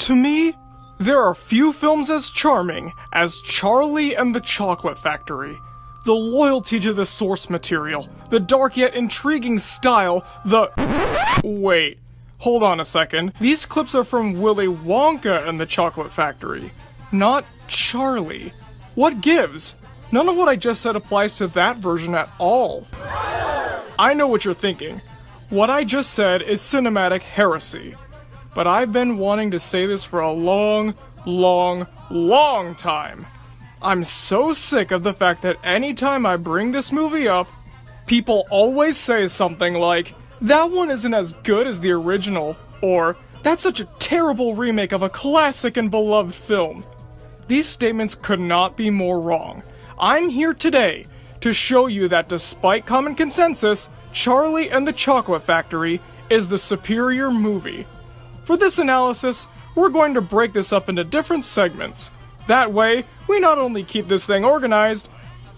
To me, there are few films as charming as Charlie and the Chocolate Factory. The loyalty to the source material, the dark yet intriguing style, Wait, hold on a second. These clips are from Willy Wonka and the Chocolate Factory, not Charlie. What gives? None of what I just said applies to that version at all. I know what you're thinking. What I just said is cinematic heresy. But I've been wanting to say this for a long time. I'm so sick of the fact that anytime I bring this movie up, people always say something like, "That one isn't as good as the original," or "That's such a terrible remake of a classic and beloved film." These statements could not be more wrong. I'm here today to show you that despite common consensus, Charlie and the Chocolate Factory is the superior movie. For this analysis, we're going to break this up into different segments. That way, we not only keep this thing organized,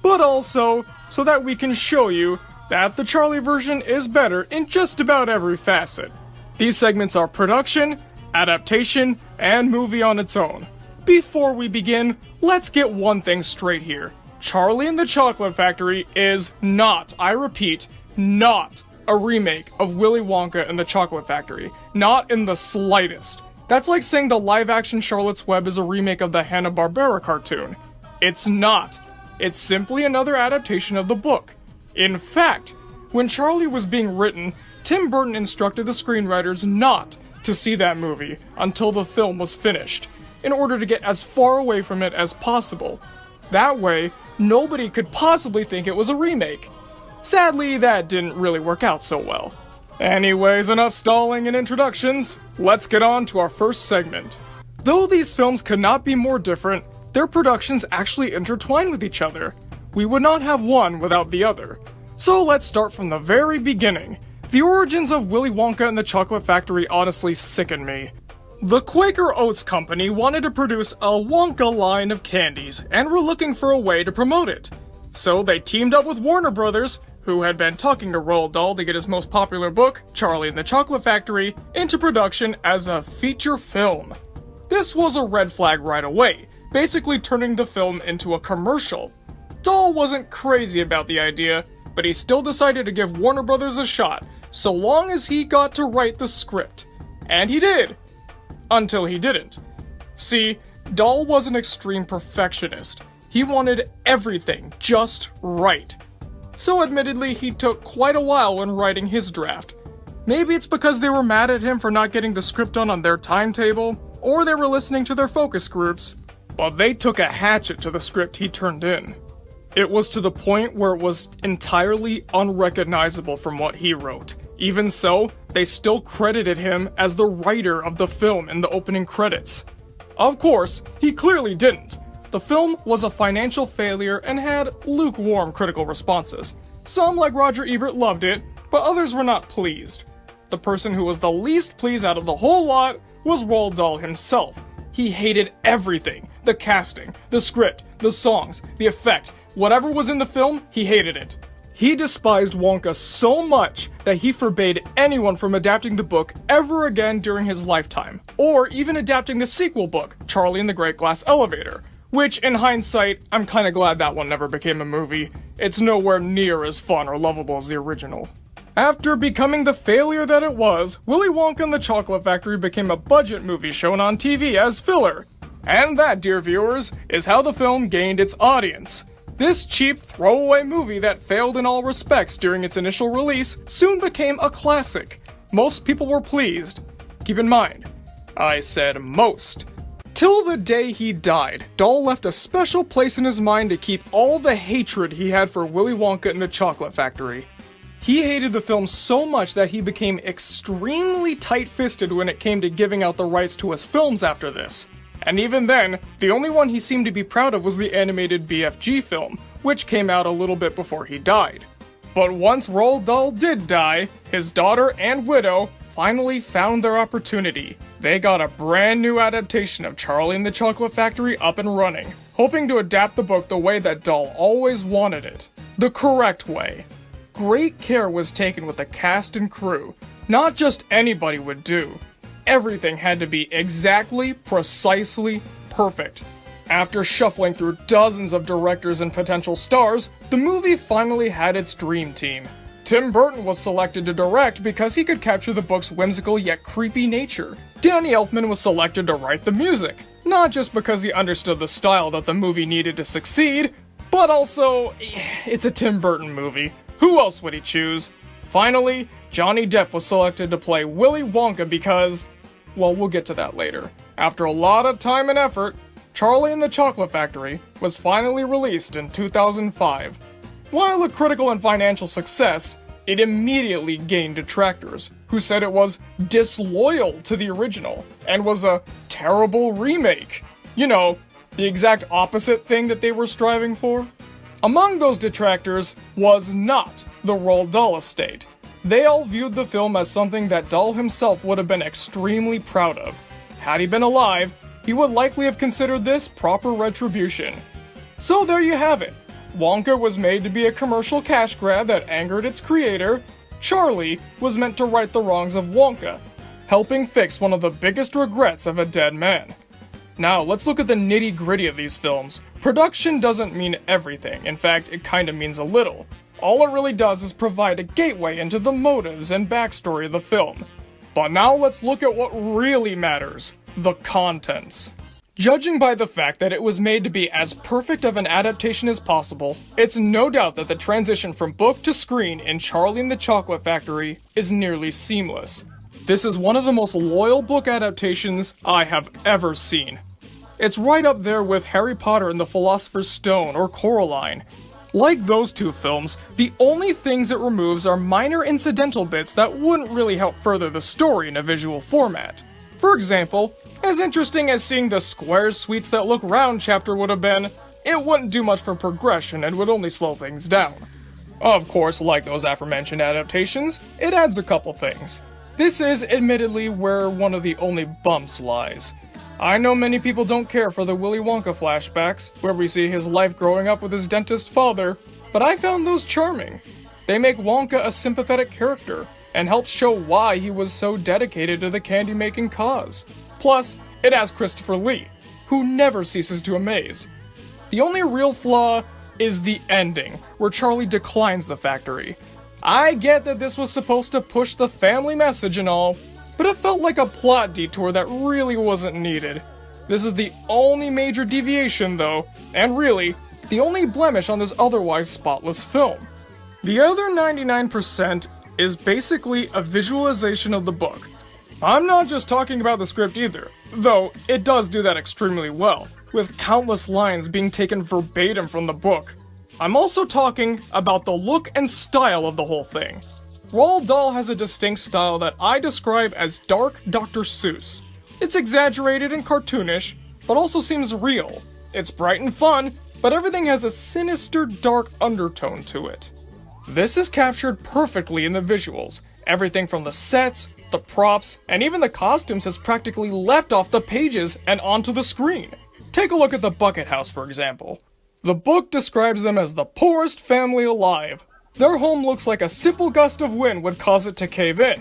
but also so that we can show you that the Charlie version is better in just about every facet. These segments are production, adaptation, and movie on its own. Before we begin, let's get one thing straight here. Charlie and the Chocolate Factory is not, I repeat, not a remake of Willy Wonka and the Chocolate Factory. Not in the slightest. That's like saying the live-action Charlotte's Web is a remake of the Hanna-Barbera cartoon. It's not. It's simply another adaptation of the book. In fact, when Charlie was being written, Tim Burton instructed the screenwriters not to see that movie until the film was finished, in order to get as far away from it as possible. That way, nobody could possibly think it was a remake. Sadly, that didn't really work out so well. Anyways, enough stalling and introductions, let's get on to our first segment. Though these films could not be more different, their productions actually intertwine with each other. We would not have one without the other. So let's start from the very beginning. The origins of Willy Wonka and the Chocolate Factory honestly sicken me. The Quaker Oats Company wanted to produce a Wonka line of candies, and were looking for a way to promote it. So they teamed up with Warner Brothers, who had been talking to Roald Dahl to get his most popular book, Charlie and the Chocolate Factory, into production as a feature film. This was a red flag right away, basically turning the film into a commercial. Dahl wasn't crazy about the idea, but he still decided to give Warner Brothers a shot, so long as he got to write the script. And he did! Until he didn't. See, Dahl was an extreme perfectionist. He wanted everything just right. So admittedly, he took quite a while when writing his draft. Maybe it's because they were mad at him for not getting the script done on their timetable, or they were listening to their focus groups, but they took a hatchet to the script he turned in. It was to the point where it was entirely unrecognizable from what he wrote. Even so, they still credited him as the writer of the film in the opening credits. Of course, he clearly didn't. The film was a financial failure and had lukewarm critical responses. Some, like Roger Ebert, loved it, but others were not pleased. The person who was the least pleased out of the whole lot was Roald Dahl himself. He hated everything. The casting, the script, the songs, the effect, whatever was in the film, he hated it. He despised Wonka so much that he forbade anyone from adapting the book ever again during his lifetime, or even adapting the sequel book, Charlie and the Great Glass Elevator. Which, in hindsight, I'm kinda glad that one never became a movie. It's nowhere near as fun or lovable as the original. After becoming the failure that it was, Willy Wonka and the Chocolate Factory became a budget movie shown on TV as filler. And that, dear viewers, is how the film gained its audience. This cheap, throwaway movie that failed in all respects during its initial release soon became a classic. Most people were pleased. Keep in mind, I said most. Till the day he died, Dahl left a special place in his mind to keep all the hatred he had for Willy Wonka and the Chocolate Factory. He hated the film so much that he became extremely tight-fisted when it came to giving out the rights to his films after this. And even then, the only one he seemed to be proud of was the animated BFG film, which came out a little bit before he died. But once Roald Dahl did die, his daughter and widow finally found their opportunity. They got a brand new adaptation of Charlie and the Chocolate Factory up and running, hoping to adapt the book the way that Dahl always wanted it. The correct way. Great care was taken with the cast and crew. Not just anybody would do. everything had to be exactly, precisely perfect. After shuffling through dozens of directors and potential stars, the movie finally had its dream team. Tim Burton was selected to direct because he could capture the book's whimsical yet creepy nature. Danny Elfman was selected to write the music, not just because he understood the style that the movie needed to succeed, but also, it's a Tim Burton movie. Who else would he choose? Finally, Johnny Depp was selected to play Willy Wonka because, well, we'll get to that later. After a lot of time and effort, Charlie and the Chocolate Factory was finally released in 2005. While a critical and financial success, it immediately gained detractors, who said it was disloyal to the original, and was a terrible remake. You know, the exact opposite thing that they were striving for. Among those detractors was not the Roald Dahl estate. They all viewed the film as something that Dahl himself would have been extremely proud of. Had he been alive, he would likely have considered this proper retribution. So there you have it. Wonka was made to be a commercial cash grab that angered its creator. Charlie was meant to right the wrongs of Wonka, helping fix one of the biggest regrets of a dead man. Now, let's look at the nitty-gritty of these films. Production doesn't mean everything. In fact, it kinda means a little. All it really does is provide a gateway into the motives and backstory of the film. But now let's look at what really matters: the contents. Judging by the fact that it was made to be as perfect of an adaptation as possible, it's no doubt that the transition from book to screen in Charlie and the Chocolate Factory is nearly seamless. This is one of the most loyal book adaptations I have ever seen. It's right up there with Harry Potter and the Philosopher's Stone or Coraline. Like those two films, the only things it removes are minor incidental bits that wouldn't really help further the story in a visual format. For example, as interesting as seeing the square sweets that look round chapter would have been, it wouldn't do much for progression and would only slow things down. Of course, like those aforementioned adaptations, it adds a couple things. This is admittedly where one of the only bumps lies. I know many people don't care for the Willy Wonka flashbacks, where we see his life growing up with his dentist father, but I found those charming. They make Wonka a sympathetic character, and help show why he was so dedicated to the candy-making cause. Plus, it has Christopher Lee, who never ceases to amaze. The only real flaw is the ending, where Charlie declines the factory. I get that this was supposed to push the family message and all, but it felt like a plot detour that really wasn't needed. This is the only major deviation though, and really, the only blemish on this otherwise spotless film. The other 99% is basically a visualization of the book. I'm not just talking about the script either, though it does do that extremely well, with countless lines being taken verbatim from the book. I'm also talking about the look and style of the whole thing. Roald Dahl has a distinct style that I describe as dark Dr. Seuss. It's exaggerated and cartoonish, but also seems real. It's bright and fun, but everything has a sinister, dark undertone to it. This is captured perfectly in the visuals. Everything from the sets, the props, and even the costumes has practically leapt off the pages and onto the screen. Take a look at the Bucket House, for example. The book describes them as the poorest family alive. Their home looks like a simple gust of wind would cause it to cave in.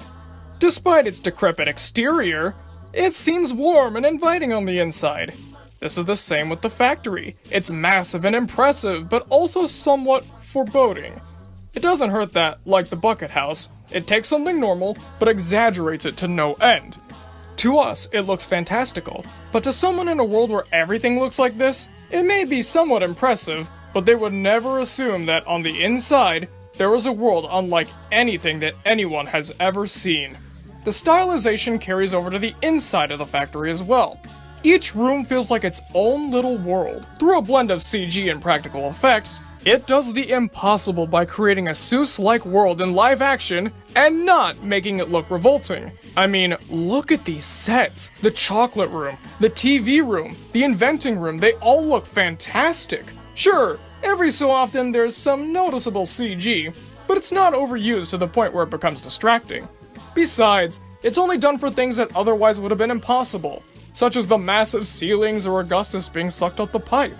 Despite its decrepit exterior, it seems warm and inviting on the inside. This is the same with the factory. It's massive and impressive, but also somewhat foreboding. It doesn't hurt that, like the Bucket House, it takes something normal, but exaggerates it to no end. To us, it looks fantastical, but to someone in a world where everything looks like this, it may be somewhat impressive, but they would never assume that on the inside, there is a world unlike anything that anyone has ever seen. The stylization carries over to the inside of the factory as well. Each room feels like its own little world. Through a blend of CG and practical effects, it does the impossible by creating a Seuss-like world in live action and not making it look revolting. I mean, look at these sets. The chocolate room, the TV room, the inventing room, they all look fantastic. Sure, every so often there's some noticeable CG, but it's not overused to the point where it becomes distracting. Besides, it's only done for things that otherwise would have been impossible, such as the massive ceilings or Augustus being sucked up the pipe.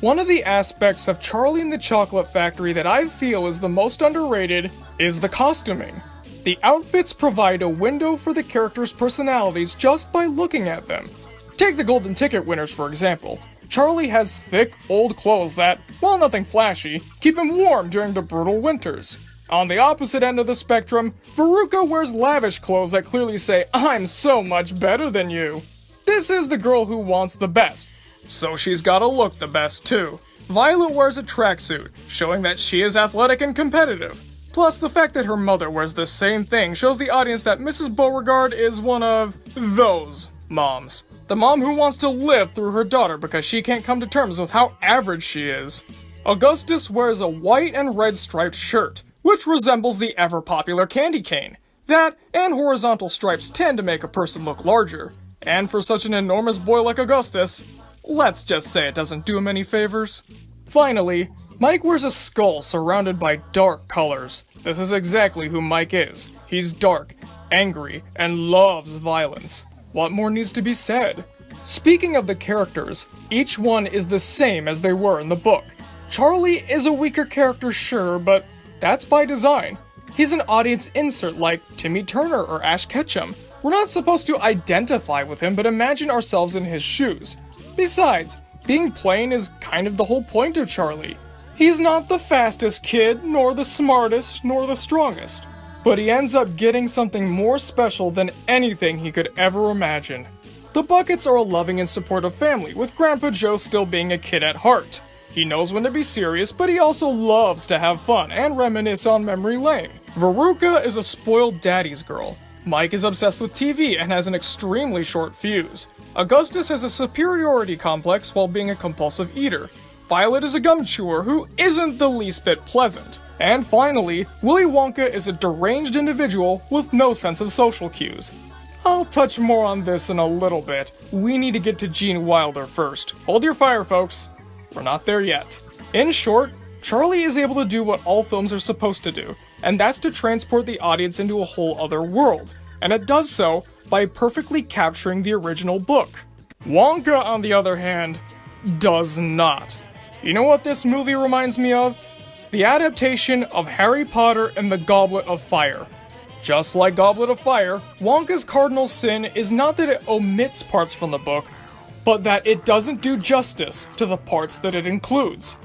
One of the aspects of Charlie and the Chocolate Factory that I feel is the most underrated is the costuming. The outfits provide a window for the characters' personalities just by looking at them. Take the Golden Ticket winners for example. Charlie has thick, old clothes that, while nothing flashy, keep him warm during the brutal winters. On the opposite end of the spectrum, Veruca wears lavish clothes that clearly say, "I'm so much better than you." This is the girl who wants the best, so she's gotta look the best too. Violet wears a tracksuit, showing that she is athletic and competitive. Plus, the fact that her mother wears the same thing shows the audience that Mrs. Beauregard is one of those moms. The mom who wants to live through her daughter because she can't come to terms with how average she is. Augustus wears a white and red striped shirt, which resembles the ever-popular candy cane. That and horizontal stripes tend to make a person look larger. And for such an enormous boy like Augustus, let's just say it doesn't do him any favors. Finally, Mike wears a skull surrounded by dark colors. This is exactly who Mike is. He's dark, angry, and loves violence. What more needs to be said? Speaking of the characters, each one is the same as they were in the book. Charlie is a weaker character, sure, but that's by design. He's an audience insert like Timmy Turner or Ash Ketchum. We're not supposed to identify with him, but imagine ourselves in his shoes. Besides, being plain is kind of the whole point of Charlie. He's not the fastest kid, nor the smartest, nor the strongest. But he ends up getting something more special than anything he could ever imagine. The Buckets are a loving and supportive family, with Grandpa Joe still being a kid at heart. He knows when to be serious, but he also loves to have fun and reminisce on memory lane. Veruca is a spoiled daddy's girl. Mike is obsessed with TV and has an extremely short fuse. Augustus has a superiority complex while being a compulsive eater. Violet is a gum chewer who isn't the least bit pleasant. And finally, Willy Wonka is a deranged individual with no sense of social cues. I'll touch more on this in a little bit. We need to get to Gene Wilder first. Hold your fire, folks. We're not there yet. In short, Charlie is able to do what all films are supposed to do, and that's to transport the audience into a whole other world. And it does so by perfectly capturing the original book. Wonka, on the other hand, does not. You know what this movie reminds me of? The adaptation of Harry Potter and the Goblet of Fire. Just like Goblet of Fire, Wonka's cardinal sin is not that it omits parts from the book, but that it doesn't do justice to the parts that it includes.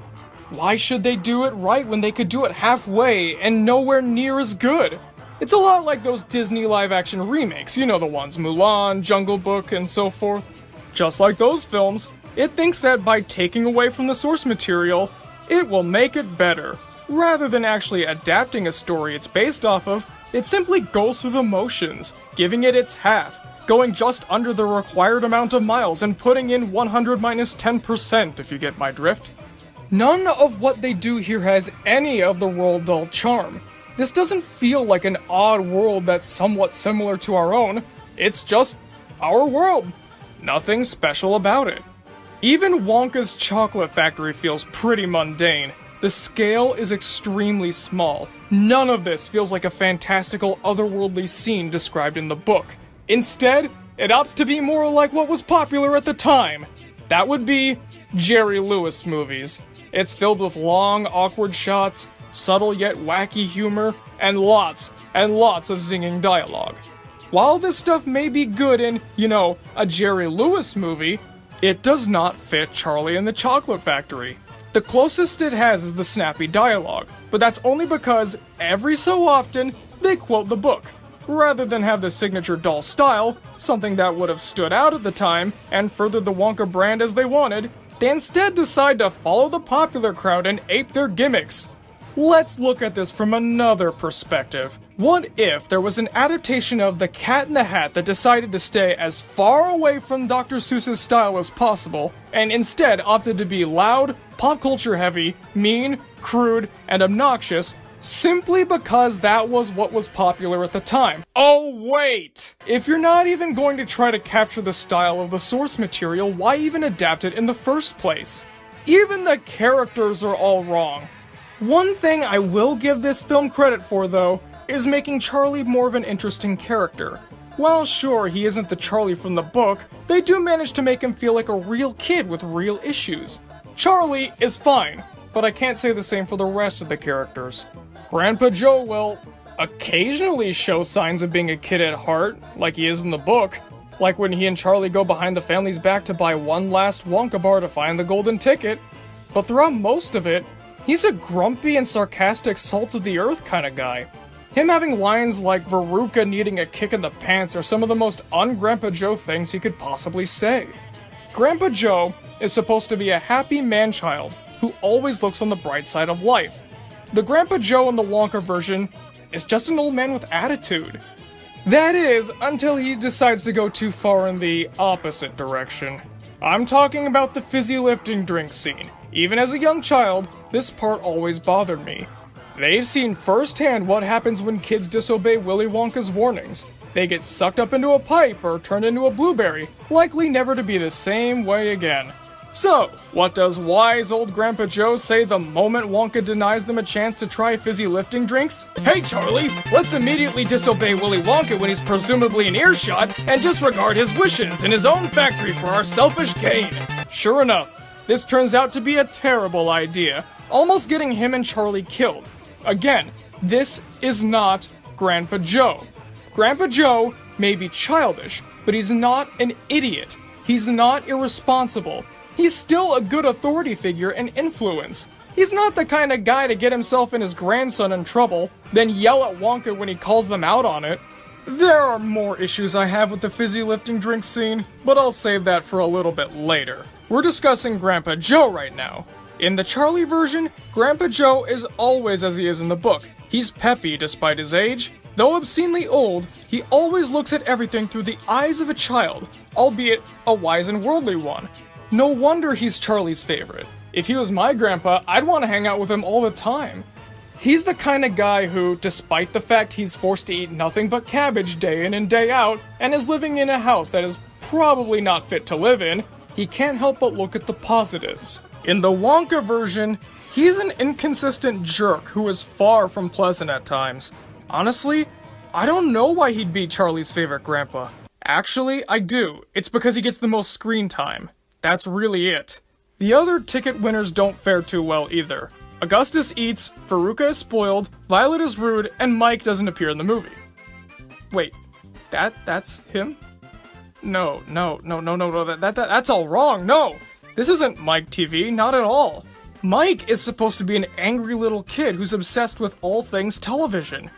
Why should they do it right when they could do it halfway and nowhere near as good? It's a lot like those Disney live-action remakes, you know the ones, Mulan, Jungle Book, and so forth. Just like those films, it thinks that by taking away from the source material, it will make it better. Rather than actually adapting a story it's based off of, it simply goes through the motions, giving it its half, going just under the required amount of miles and putting in 100 minus 10% if you get my drift. None of what they do here has any of the Roald Dahl charm. This doesn't feel like an odd world that's somewhat similar to our own. It's just our world. Nothing special about it. Even Wonka's chocolate factory feels pretty mundane. The scale is extremely small. None of this feels like a fantastical, otherworldly scene described in the book. Instead, it opts to be more like what was popular at the time. That would be Jerry Lewis movies. It's filled with long, awkward shots, subtle yet wacky humor, and lots of singing dialogue. While this stuff may be good in, a Jerry Lewis movie, it does not fit Charlie and the Chocolate Factory. The closest it has is the snappy dialogue, but that's only because every so often they quote the book. Rather than have the signature Dahl style, something that would have stood out at the time and furthered the Wonka brand as they wanted, they instead decide to follow the popular crowd and ape their gimmicks. Let's look at this from another perspective. What if there was an adaptation of The Cat in the Hat that decided to stay as far away from Dr. Seuss's style as possible, and instead opted to be loud, pop culture heavy, mean, crude, and obnoxious, simply because that was what was popular at the time? Oh wait! If you're not even going to try to capture the style of the source material, why even adapt it in the first place? Even the characters are all wrong. One thing I will give this film credit for, though, is making Charlie more of an interesting character. While sure, he isn't the Charlie from the book, they do manage to make him feel like a real kid with real issues. Charlie is fine, but I can't say the same for the rest of the characters. Grandpa Joe, well, occasionally show signs of being a kid at heart, like he is in the book. Like when he and Charlie go behind the family's back to buy one last Wonka bar to find the golden ticket. But throughout most of it, he's a grumpy and sarcastic salt-of-the-earth kind of guy. Him having lines like Veruca needing a kick in the pants are some of the most un-Grandpa Joe things he could possibly say. Grandpa Joe is supposed to be a happy man-child who always looks on the bright side of life. The Grandpa Joe in the Wonka version is just an old man with attitude. That is, until he decides to go too far in the opposite direction. I'm talking about the fizzy lifting drink scene. Even as a young child, this part always bothered me. They've seen firsthand what happens when kids disobey Willy Wonka's warnings. They get sucked up into a pipe or turned into a blueberry, likely never to be the same way again. So, what does wise old Grandpa Joe say the moment Wonka denies them a chance to try fizzy lifting drinks? Hey Charlie, let's immediately disobey Willy Wonka when he's presumably in earshot and disregard his wishes in his own factory for our selfish gain. Sure enough, this turns out to be a terrible idea, almost getting him and Charlie killed. Again, this is not Grandpa Joe. Grandpa Joe may be childish, but he's not an idiot. He's not irresponsible. He's still a good authority figure and influence. He's not the kind of guy to get himself and his grandson in trouble, then yell at Wonka when he calls them out on it. There are more issues I have with the fizzy lifting drink scene, but I'll save that for a little bit later. We're discussing Grandpa Joe right now. In the Charlie version, Grandpa Joe is always as he is in the book. He's peppy despite his age. Though obscenely old, he always looks at everything through the eyes of a child, albeit a wise and worldly one. No wonder he's Charlie's favorite. If he was my grandpa, I'd want to hang out with him all the time. He's the kind of guy who, despite the fact he's forced to eat nothing but cabbage day in and day out, and is living in a house that is probably not fit to live in, he can't help but look at the positives. In the Wonka version, he's an inconsistent jerk who is far from pleasant at times. Honestly, I don't know why he'd be Charlie's favorite grandpa. Actually, I do. It's because he gets the most screen time. That's really it. The other ticket winners don't fare too well either. Augustus eats, Veruca is spoiled, Violet is rude, and Mike doesn't appear in the movie. Wait, that's him? No, that's all wrong, no! This isn't Mike TV, not at all. Mike is supposed to be an angry little kid who's obsessed with all things television.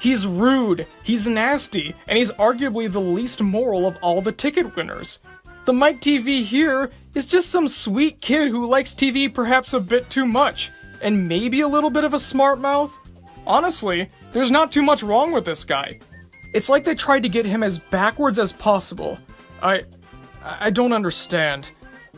He's rude, he's nasty, and he's arguably the least moral of all the ticket winners. The Mike TV here is just some sweet kid who likes TV perhaps a bit too much, and maybe a little bit of a smart mouth. Honestly, there's not too much wrong with this guy. It's like they tried to get him as backwards as possible. I don't understand.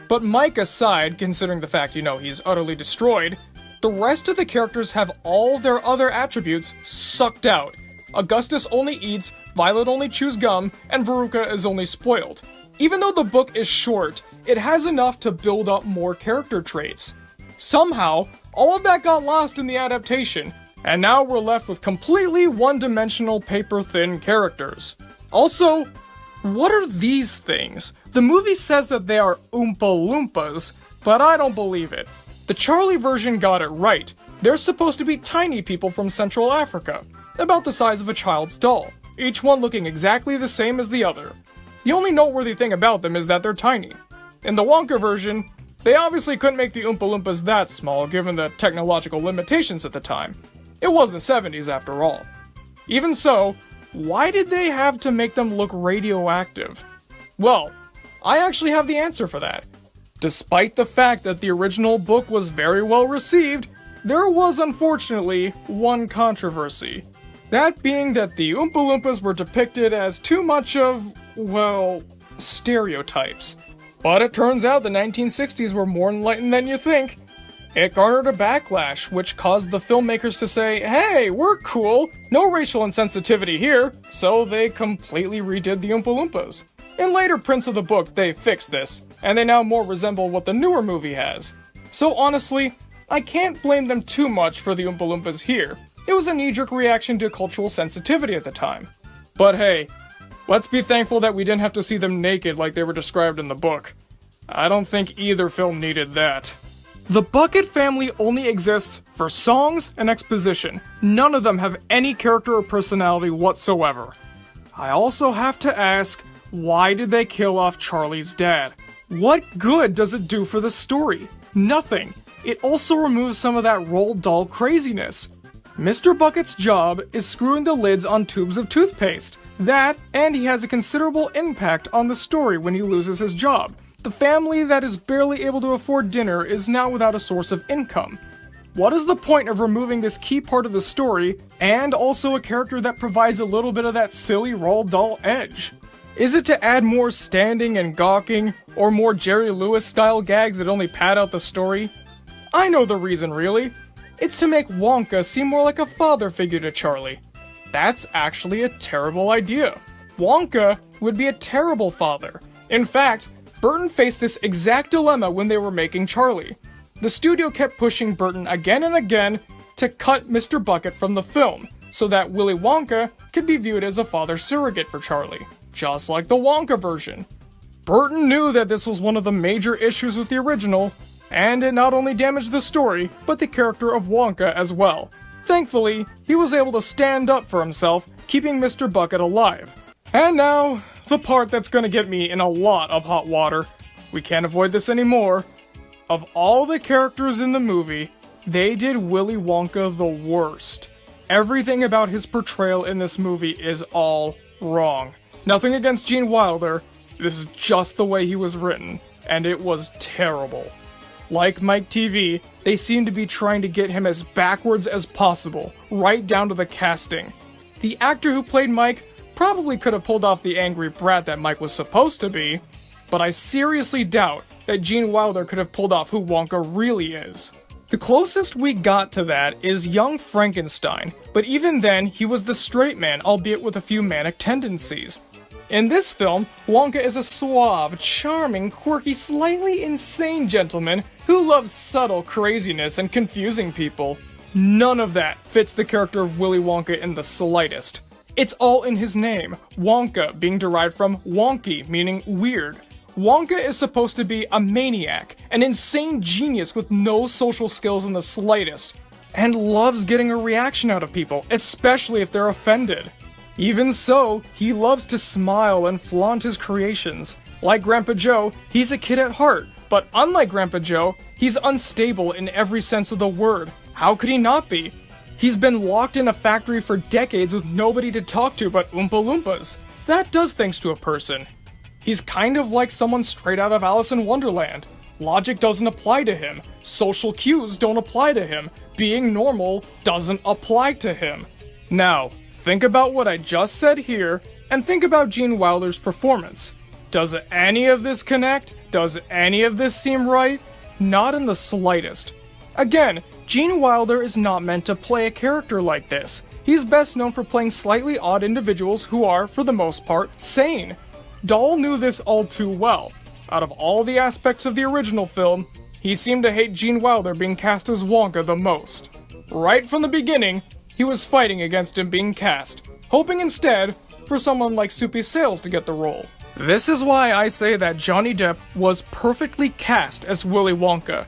But Mike aside, considering the fact, he's utterly destroyed, the rest of the characters have all their other attributes sucked out. Augustus only eats, Violet only chews gum, and Veruca is only spoiled. Even though the book is short, it has enough to build up more character traits. Somehow, all of that got lost in the adaptation, and now we're left with completely one-dimensional paper-thin characters. Also, what are these things? The movie says that they are Oompa Loompas, but I don't believe it. The Charlie version got it right. They're supposed to be tiny people from Central Africa, about the size of a child's doll, each one looking exactly the same as the other. The only noteworthy thing about them is that they're tiny. In the Wonka version, they obviously couldn't make the Oompa Loompas that small given the technological limitations at the time. It was the 70s after all. Even so, why did they have to make them look radioactive? Well, I actually have the answer for that. Despite the fact that the original book was very well received, there was unfortunately one controversy. That being that the Oompa Loompas were depicted as too much of, well, stereotypes. But it turns out the 1960s were more enlightened than you think. It garnered a backlash, which caused the filmmakers to say, hey, we're cool, no racial insensitivity here, so they completely redid the Oompa Loompas. In later prints of the book, they fixed this, and they now more resemble what the newer movie has. So honestly, I can't blame them too much for the Oompa Loompas here. It was a knee-jerk reaction to cultural sensitivity at the time. But hey, let's be thankful that we didn't have to see them naked like they were described in the book. I don't think either film needed that. The Bucket family only exists for songs and exposition. None of them have any character or personality whatsoever. I also have to ask, why did they kill off Charlie's dad? What good does it do for the story? Nothing. It also removes some of that Roald Dahl craziness. Mr. Bucket's job is screwing the lids on tubes of toothpaste. That, and he has a considerable impact on the story when he loses his job. The family that is barely able to afford dinner is now without a source of income. What is the point of removing this key part of the story, and also a character that provides a little bit of that silly Roald Dahl edge? Is it to add more standing and gawking, or more Jerry Lewis-style gags that only pad out the story? I know the reason, really. It's to make Wonka seem more like a father figure to Charlie. That's actually a terrible idea. Wonka would be a terrible father. In fact, Burton faced this exact dilemma when they were making Charlie. The studio kept pushing Burton again and again to cut Mr. Bucket from the film, so that Willy Wonka could be viewed as a father surrogate for Charlie, just like the Wonka version. Burton knew that this was one of the major issues with the original, and it not only damaged the story, but the character of Wonka as well. Thankfully, he was able to stand up for himself, keeping Mr. Bucket alive. And now, the part that's gonna get me in a lot of hot water. We can't avoid this anymore. Of all the characters in the movie, they did Willy Wonka the worst. Everything about his portrayal in this movie is all wrong. Nothing against Gene Wilder, this is just the way he was written, and it was terrible. Like Mike TV, they seem to be trying to get him as backwards as possible, right down to the casting. The actor who played Mike probably could have pulled off the angry brat that Mike was supposed to be, but I seriously doubt that Gene Wilder could have pulled off who Wonka really is. The closest we got to that is Young Frankenstein, but even then, he was the straight man, albeit with a few manic tendencies. In this film, Wonka is a suave, charming, quirky, slightly insane gentleman who loves subtle craziness and confusing people. None of that fits the character of Willy Wonka in the slightest. It's all in his name, Wonka being derived from wonky, meaning weird. Wonka is supposed to be a maniac, an insane genius with no social skills in the slightest, and loves getting a reaction out of people, especially if they're offended. Even so, he loves to smile and flaunt his creations. Like Grandpa Joe, he's a kid at heart, but unlike Grandpa Joe, he's unstable in every sense of the word. How could he not be? He's been locked in a factory for decades with nobody to talk to but Oompa Loompas. That does things to a person. He's kind of like someone straight out of Alice in Wonderland. Logic doesn't apply to him. Social cues don't apply to him. Being normal doesn't apply to him. Now, think about what I just said here, and think about Gene Wilder's performance. Does any of this connect? Does any of this seem right? Not in the slightest. Again, Gene Wilder is not meant to play a character like this. He's best known for playing slightly odd individuals who are, for the most part, sane. Dahl knew this all too well. Out of all the aspects of the original film, he seemed to hate Gene Wilder being cast as Wonka the most. Right from the beginning, he was fighting against him being cast, hoping instead for someone like Soupy Sales to get the role. This is why I say that Johnny Depp was perfectly cast as Willy Wonka.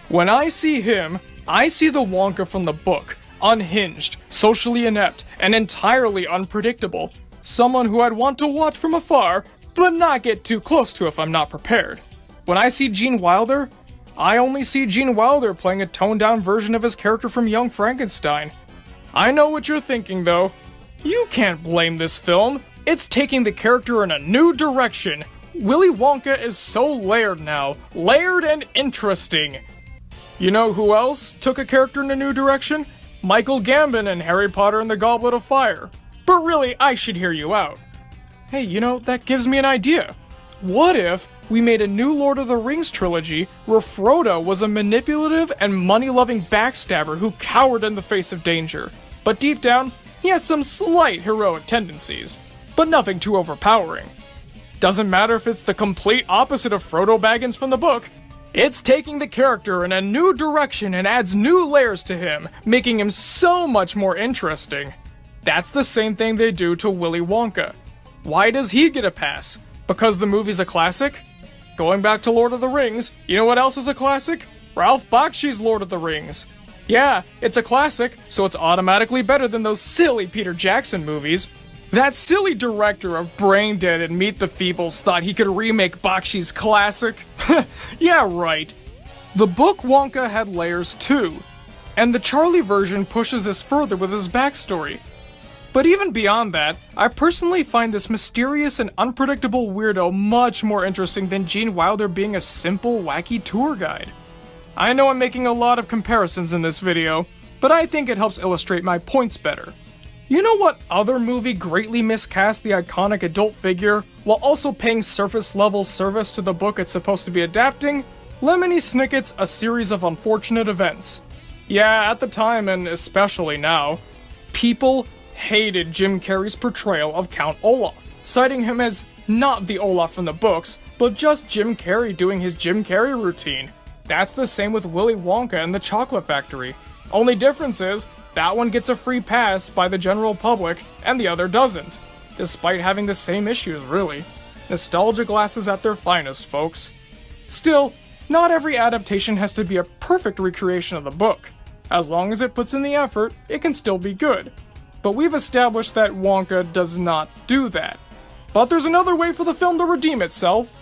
When I see him, I see the Wonka from the book, unhinged, socially inept, and entirely unpredictable. Someone who I'd want to watch from afar, but not get too close to if I'm not prepared. When I see Gene Wilder, I only see Gene Wilder playing a toned-down version of his character from Young Frankenstein. I know what you're thinking, though. You can't blame this film. It's taking the character in a new direction. Willy Wonka is so layered now. Layered and interesting. You know who else took a character in a new direction? Michael Gambon in Harry Potter and the Goblet of Fire. But really, I should hear you out. Hey, you know, that gives me an idea. What if we made a new Lord of the Rings trilogy where Frodo was a manipulative and money-loving backstabber who cowered in the face of danger, but deep down, he has some slight heroic tendencies, but nothing too overpowering. Doesn't matter if it's the complete opposite of Frodo Baggins from the book, it's taking the character in a new direction and adds new layers to him, making him so much more interesting. That's the same thing they do to Willy Wonka. Why does he get a pass? Because the movie's a classic? Going back to Lord of the Rings, you know what else is a classic? Ralph Bakshi's Lord of the Rings. Yeah, it's a classic, so it's automatically better than those silly Peter Jackson movies. That silly director of Brain Dead and Meet the Feebles thought he could remake Bakshi's classic. Yeah, right. The book Wonka had layers too, and the Charlie version pushes this further with his backstory. But even beyond that, I personally find this mysterious and unpredictable weirdo much more interesting than Gene Wilder being a simple, wacky tour guide. I know I'm making a lot of comparisons in this video, but I think it helps illustrate my points better. You know what other movie greatly miscast the iconic adult figure, while also paying surface-level service to the book it's supposed to be adapting? Lemony Snicket's A Series of Unfortunate Events. Yeah, at the time, and especially now, people hated Jim Carrey's portrayal of Count Olaf, citing him as not the Olaf from the books, but just Jim Carrey doing his Jim Carrey routine. That's the same with Willy Wonka and the Chocolate Factory. Only difference is, that one gets a free pass by the general public, and the other doesn't. Despite having the same issues, really. Nostalgia glasses at their finest, folks. Still, not every adaptation has to be a perfect recreation of the book. As long as it puts in the effort, it can still be good. But we've established that Wonka does not do that. But there's another way for the film to redeem itself.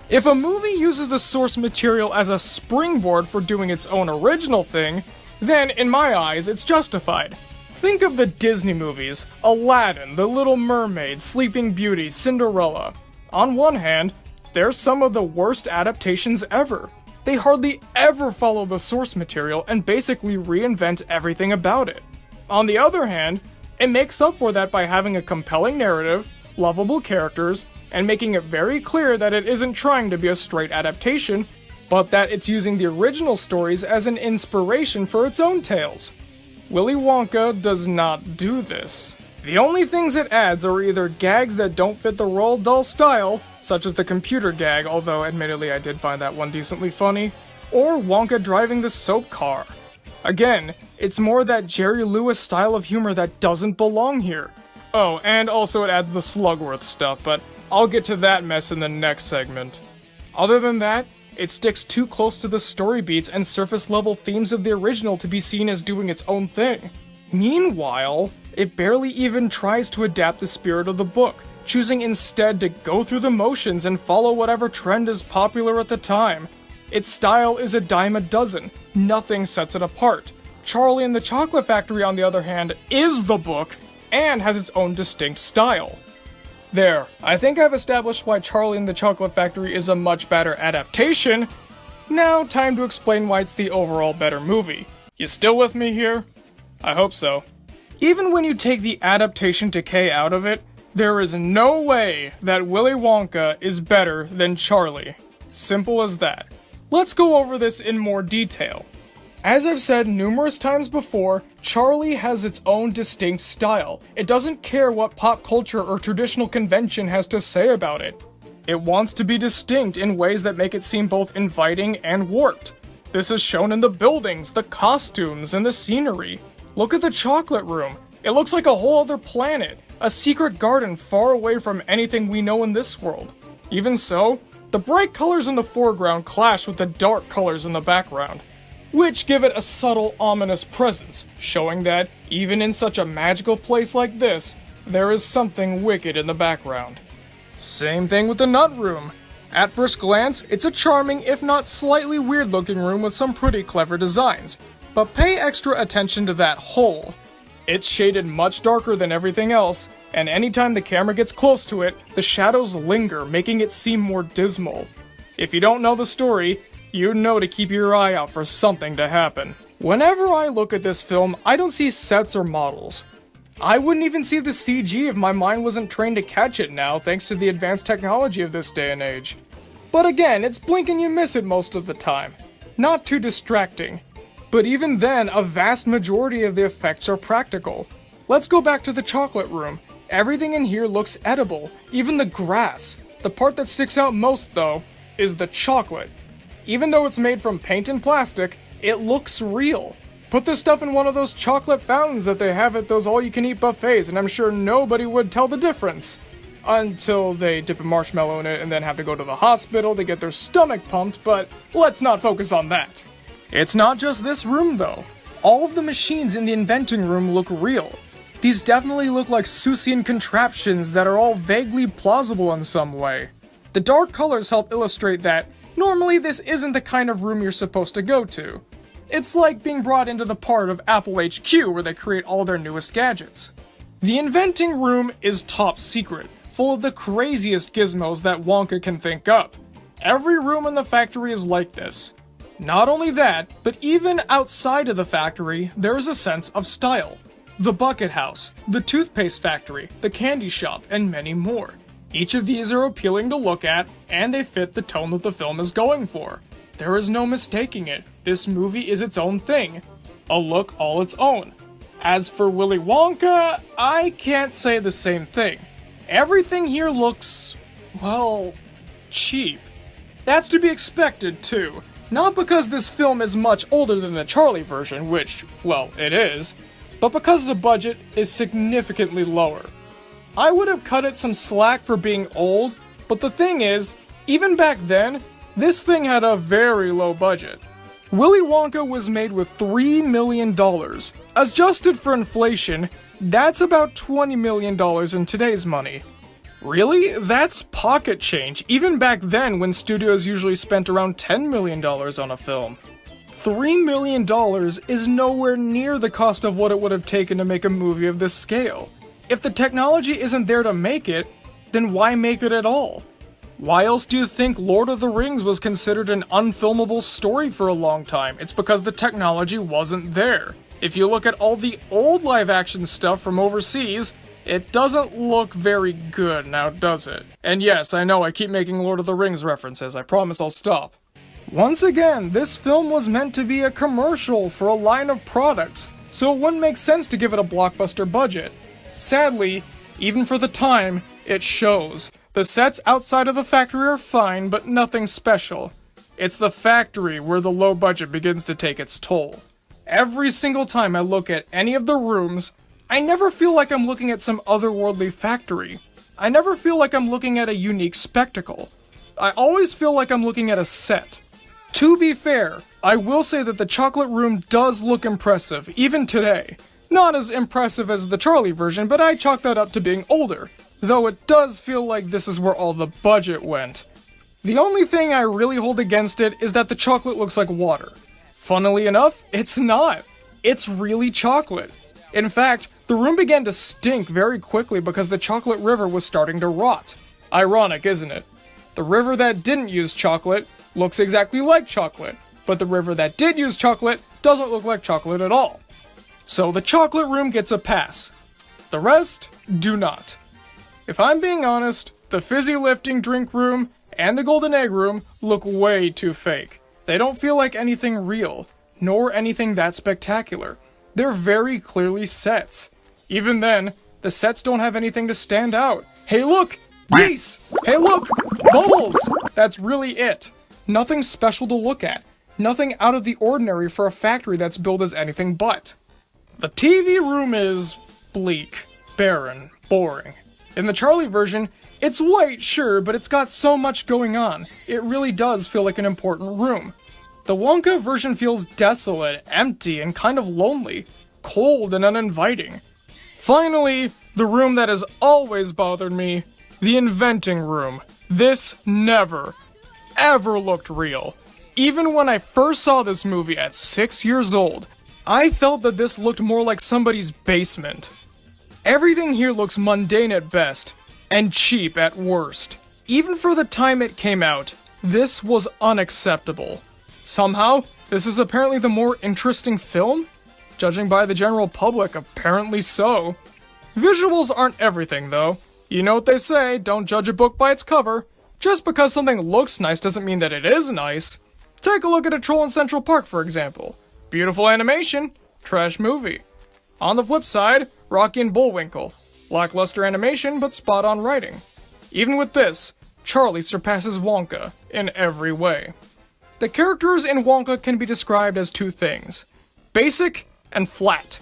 If a movie uses the source material as a springboard for doing its own original thing, then, in my eyes, it's justified. Think of the Disney movies, Aladdin, The Little Mermaid, Sleeping Beauty, Cinderella. On one hand, they're some of the worst adaptations ever. They hardly ever follow the source material and basically reinvent everything about it. On the other hand, it makes up for that by having a compelling narrative, lovable characters, and making it very clear that it isn't trying to be a straight adaptation, but that it's using the original stories as an inspiration for its own tales. Willy Wonka does not do this. The only things it adds are either gags that don't fit the Roald Dahl style, such as the computer gag, although admittedly I did find that one decently funny, or Wonka driving the soap car. Again, it's more that Jerry Lewis style of humor that doesn't belong here. Oh, and also it adds the Slugworth stuff, but I'll get to that mess in the next segment. Other than that, it sticks too close to the story beats and surface-level themes of the original to be seen as doing its own thing. Meanwhile, it barely even tries to adapt the spirit of the book, choosing instead to go through the motions and follow whatever trend is popular at the time. Its style is a dime a dozen, nothing sets it apart. Charlie and the Chocolate Factory, on the other hand, is the book, and has its own distinct style. There, I think I've established why Charlie and the Chocolate Factory is a much better adaptation. Now, time to explain why it's the overall better movie. You still with me here? I hope so. Even when you take the adaptation decay out of it, there is no way that Willy Wonka is better than Charlie. Simple as that. Let's go over this in more detail. As I've said numerous times before, Charlie has its own distinct style. It doesn't care what pop culture or traditional convention has to say about it. It wants to be distinct in ways that make it seem both inviting and warped. This is shown in the buildings, the costumes, and the scenery. Look at the chocolate room. It looks like a whole other planet, a secret garden far away from anything we know in this world. Even so, the bright colors in the foreground clash with the dark colors in the background, which give it a subtle, ominous presence, showing that, even in such a magical place like this, there is something wicked in the background. Same thing with the Nut Room. At first glance, it's a charming, if not slightly weird-looking room with some pretty clever designs, but pay extra attention to that hole. It's shaded much darker than everything else, and anytime the camera gets close to it, the shadows linger, making it seem more dismal. If you don't know the story, you know to keep your eye out for something to happen. Whenever I look at this film, I don't see sets or models. I wouldn't even see the CG if my mind wasn't trained to catch it now, thanks to the advanced technology of this day and age. But again, it's blink and you miss it most of the time. Not too distracting. But even then, a vast majority of the effects are practical. Let's go back to the chocolate room. Everything in here looks edible, even the grass. The part that sticks out most, though, is the chocolate. Even though it's made from paint and plastic, it looks real. Put this stuff in one of those chocolate fountains that they have at those all-you-can-eat buffets, and I'm sure nobody would tell the difference. Until they dip a marshmallow in it and then have to go to the hospital to get their stomach pumped, but let's not focus on that. It's not just this room though. All of the machines in the inventing room look real. These definitely look like Seussian contraptions that are all vaguely plausible in some way. The dark colors help illustrate that normally this isn't the kind of room you're supposed to go to. It's like being brought into the part of Apple HQ where they create all their newest gadgets. The inventing room is top secret, full of the craziest gizmos that Wonka can think up. Every room in the factory is like this. Not only that, but even outside of the factory, there is a sense of style. The bucket house, the toothpaste factory, the candy shop, and many more. Each of these are appealing to look at, and they fit the tone that the film is going for. There is no mistaking it. This movie is its own thing. A look all its own. As for Willy Wonka, I can't say the same thing. Everything here looks, well, cheap. That's to be expected too. Not because this film is much older than the Charlie version, which, well, it is, but because the budget is significantly lower. I would have cut it some slack for being old, but the thing is, even back then, this thing had a very low budget. Willy Wonka was made with $3 million. Adjusted for inflation, that's about $20 million in today's money. Really? That's pocket change, even back then when studios usually spent around $10 million on a film. $3 million is nowhere near the cost of what it would have taken to make a movie of this scale. If the technology isn't there to make it, then why make it at all? Why else do you think Lord of the Rings was considered an unfilmable story for a long time? It's because the technology wasn't there. If you look at all the old live-action stuff from overseas, it doesn't look very good now, does it? And yes, I know I keep making Lord of the Rings references, I promise I'll stop. Once again, this film was meant to be a commercial for a line of products, so it wouldn't make sense to give it a blockbuster budget. Sadly, even for the time, it shows. The sets outside of the factory are fine, but nothing special. It's the factory where the low budget begins to take its toll. Every single time I look at any of the rooms, I never feel like I'm looking at some otherworldly factory. I never feel like I'm looking at a unique spectacle. I always feel like I'm looking at a set. To be fair, I will say that the chocolate room does look impressive, even today. Not as impressive as the Charlie version, but I chalk that up to being older, though it does feel like this is where all the budget went. The only thing I really hold against it is that the chocolate looks like water. Funnily enough, it's not. It's really chocolate. In fact, the room began to stink very quickly because the chocolate river was starting to rot. Ironic, isn't it? The river that didn't use chocolate looks exactly like chocolate, but the river that did use chocolate doesn't look like chocolate at all. So the chocolate room gets a pass. The rest do not. If I'm being honest, the fizzy lifting drink room and the golden egg room look way too fake. They don't feel like anything real, nor anything that spectacular. They're very clearly sets. Even then, the sets don't have anything to stand out. Hey look! Geese! Hey look! Bubbles! That's really it. Nothing special to look at. Nothing out of the ordinary for a factory that's billed as anything but. The TV room is bleak, barren, boring. In the Charlie version, it's white, sure, but it's got so much going on. It really does feel like an important room. The Wonka version feels desolate, empty, and kind of lonely, cold and uninviting. Finally, the room that has always bothered me, the inventing room. This never, ever looked real. Even when I first saw this movie at 6 years old, I felt that this looked more like somebody's basement. Everything here looks mundane at best, and cheap at worst. Even for the time it came out, this was unacceptable. Somehow, this is apparently the more interesting film? Judging by the general public, apparently so. Visuals aren't everything, though. You know what they say, don't judge a book by its cover. Just because something looks nice doesn't mean that it is nice. Take a look at A Troll in Central Park, for example. Beautiful animation, trash movie. On the flip side, Rocky and Bullwinkle. Lackluster animation, but spot-on writing. Even with this, Charlie surpasses Wonka in every way. The characters in Wonka can be described as two things: basic and flat.